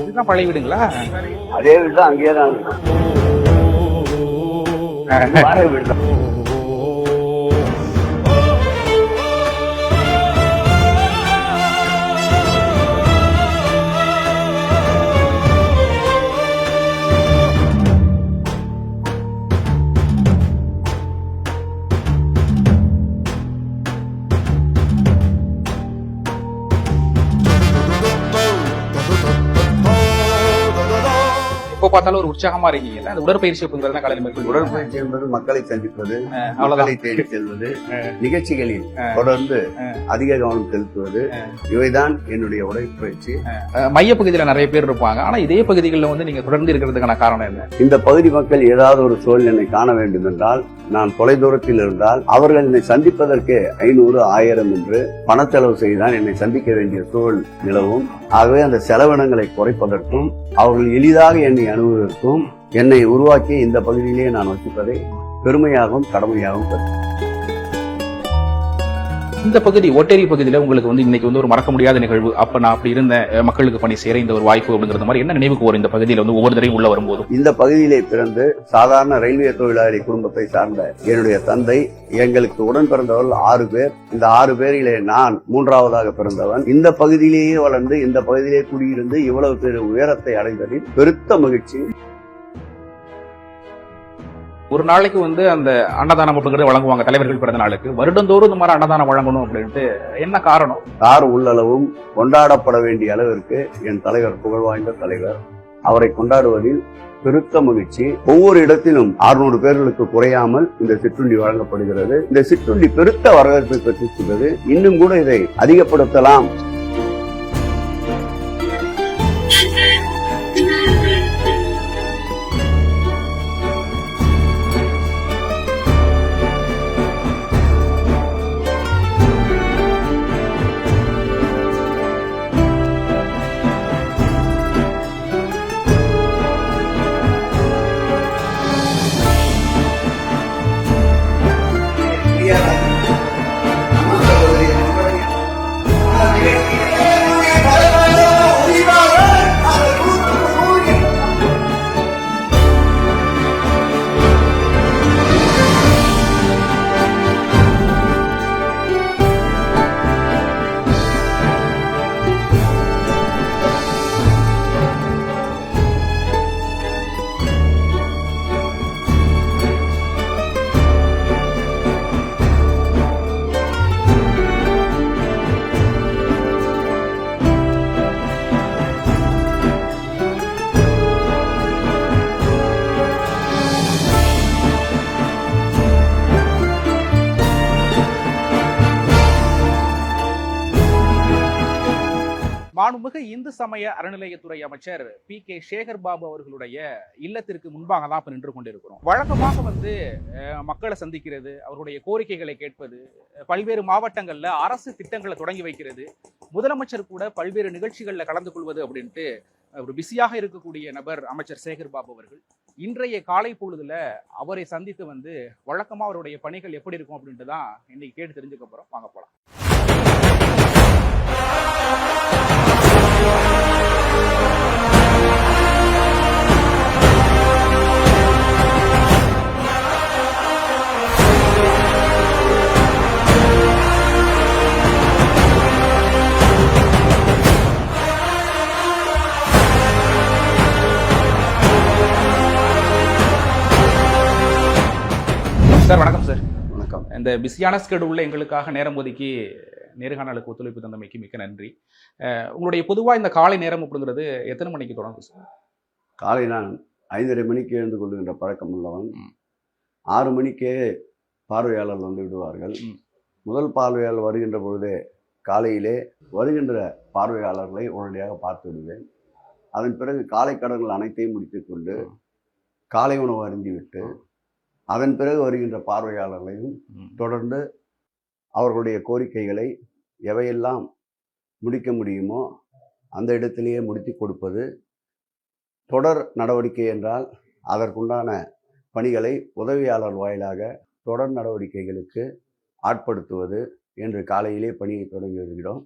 இதுதான் பழைய வீடுங்களா? அதே வீடு தான், அங்கேயே தான் வாடகை வீடு தான். எப்போ பார்த்தாலும் ஒரு உற்சாகமா இருக்கீங்கல்ல, அந்த உடற்பயிற்சி அப்படிங்கறத காலையில மேற்கொள்ளுங்க. உடற்பயிற்சி என்பது மக்களை சந்திப்பது, அவ்வளவுதான். மக்களை தேடி செல்வது, நிகழ்ச்சிகளில் தொடர்ந்து அதிக கவனம் செலுத்துவது, இவைதான் என்னுடைய உடற்பயிற்சி. மையப்பகுதியில நிறைய பேர் இருப்பாங்க, ஆனா இதே பகுதிகளில் வந்து நீங்க தொடர்ந்து இருக்கிறதுக்கான காரணம் என்ன? இந்த பகுதி மக்கள் ஏதாவது ஒரு சூழல் என்னை காண வேண்டும் என்றால், நான் தொலைதூரத்தில் இருந்தால் அவர்கள் என்னை சந்திப்பதற்கு 500, 1000 என்று பணச்செலவு செய்துதான் என்னை சந்திக்க வேண்டிய சூழல் நிலவும். ஆகவே அந்த செலவினங்களை குறைப்பதற்கும் அவர்கள் எளிதாக என்னை அணுகுவதற்கும் என்னை உருவாக்கி இந்த பகுதியிலே நான் வசிப்பதை பெருமையாகவும் கடமையாகவும் கருதுகிறேன். இந்த பகுதி ஒட்டேரி பகுதியில உங்களுக்கு வந்து இன்னைக்கு வந்து ஒரு மறக்க முடியாத நிகழ்வு, அப்ப நான் அப்படி இருந்த மக்களுக்கு பணி செய்யற இந்த ஒரு வாய்ப்பு அப்படிங்கிறது மாதிரி என்ன நினைவுக்கு வரும் இந்த பகுதியில வந்து ஒவ்வொரு தடையும் உள்ள வரும்போதும்? இந்த பகுதியிலே பிறந்து சாதாரண ரயில்வே தொழிலாளி குடும்பத்தை சார்ந்த என்னுடைய தந்தை, எங்களுக்கு உடன் பிறந்தவர்கள் 6 பேர். இந்த 6 பேரிலே நான் 3ஆவதாக பிறந்தவன். இந்த பகுதியிலேயே வளர்ந்து இந்த பகுதியிலே குடியிருந்து இவ்வளவு பேர் உயரத்தை அடைந்ததில் பெருத்த மகிழ்ச்சி. ஒரு நாளைக்கு வந்து அந்த அன்னதானம் அப்படிங்கறது வழங்குவாங்க தலைவர்கள் பிறந்த நாளுக்கு. வருடந்தோறும் இந்த மாதிரி அன்னதானம் வழங்கணும் அப்படின்ட்டு என்ன காரணம்? யார் உள்ளளவும் கொண்டாடப்பட வேண்டிய அளவிற்கு என் தலைவர், புகழ்வாய்ந்த தலைவர், அவரை கொண்டாடுவதில் பெருத்த மகிழ்ச்சி. ஒவ்வொரு இடத்திலும் 600 பேர்களுக்கு குறையாமல் இந்த சிற்றுண்டி வழங்கப்படுகிறது. இந்த சிற்றுண்டி பெருத்த வரவேற்பை பெற்றிருக்கிறது. இன்னும் கூட இதை அதிகப்படுத்தலாம். மாண்புமிகு இந்து சமய அறநிலையத்துறை அமைச்சர் PK சேகர் பாபு அவர்களுடைய இல்லத்திற்கு முன்பாக தான் இப்ப நின்று கொண்டிருக்கிறோம். வழக்கமாக வந்து மக்களை சந்திக்கிறது, அவருடைய கோரிக்கைகளை கேட்பது, பல்வேறு மாவட்டங்கள்ல அரசு திட்டங்களை தொடங்கி வைக்கிறது, முதலமைச்சர் கூட பல்வேறு நிகழ்ச்சிகள்ல கலந்து கொள்வது அப்படின்ட்டு ஒரு பிஸியாக இருக்கக்கூடிய நபர் அமைச்சர் சேகர் பாபு அவர்கள். இன்றைய காலை பொழுதுல அவரை சந்தித்து வந்து வழக்கமா அவருடைய பணிகள் எப்படி இருக்கும் அப்படின்ட்டு தான் இன்னைக்கு கேட்டு தெரிஞ்சுக்க போறோம். வாங்க போலாம். சார் வணக்கம். சார் வணக்கம். இந்த பிஸியான ஸ்கெடியூல்ல எங்களுக்காக நேரம் ஒதுக்கி நேர்காணலுக்கு ஒத்துழைப்பு தந்தமைக்கு மிக்க நன்றி. உங்களுடைய பொதுவாக இந்த காலை நேரம் அப்படிங்கிறது எத்தனை மணிக்கு தொடங்கும் சார்? காலை நான் 5:30 மணிக்கு எழுந்து கொள்கின்ற பழக்கம் உள்ளவன். 6 மணிக்கே பார்வையாளர்கள் வந்து விடுவார்கள். முதல் பார்வையாளர் வருகின்ற பொழுதே காலையிலே வருகின்ற பார்வையாளர்களை உடனடியாக பார்த்து விடுவேன். அதன் பிறகு காலை கடன்கள் அனைத்தையும் முடித்துக்கொண்டு காலை உணவு அருந்திவிட்டு அதன் பிறகு வருகின்ற பார்வையாளர்களையும் தொடர்ந்து அவர்களுடைய கோரிக்கைகளை எவையெல்லாம் முடிக்க முடியுமோ அந்த இடத்திலேயே முடித்து கொடுப்பது. தொடர் நடவடிக்கை என்றால் அதற்குண்டான பணிகளை உதவியாளர் வாயிலாக தொடர் நடவடிக்கைகளுக்கு ஆட்படுத்துவது என்று காலையிலே பணியை தொடங்கி வருகிறோம்.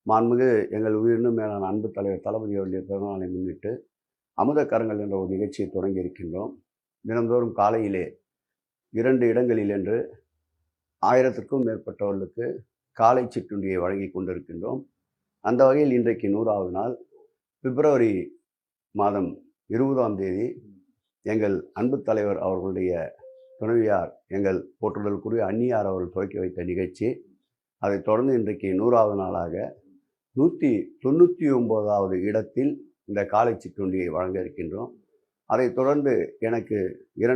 மாண்புமிகு எங்கள் உயிரினும் மேலான அன்பு தலைவர் தளபதி அவருடைய பிறந்தநாளை முன்னிட்டு அமுதக்கரங்கள் என்ற ஒரு நிகழ்ச்சியை தொடங்கி இருக்கின்றோம். தினந்தோறும் காலையிலே 2 இடங்களில் என்று 1000க்கும் மேற்பட்டவர்களுக்கு காலை சிற்றுண்டியை வழங்கி கொண்டிருக்கின்றோம். அந்த வகையில் இன்றைக்கு 100வது நாள். பிப்ரவரி மாதம் 20ஆம் தேதி எங்கள் அன்பு தலைவர் அவர்களுடைய துணைவியார் எங்கள் போற்றுதலுக்குரிய அன்னியார் அவர்கள் துவக்கி வைத்த நிகழ்ச்சி. அதைத் தொடர்ந்து இன்றைக்கு 100வது நாளாக 199வது இடத்தில் இந்த காலை சிற்றுண்டியை வழங்க இருக்கின்றோம். அதைத் தொடர்ந்து எனக்கு 2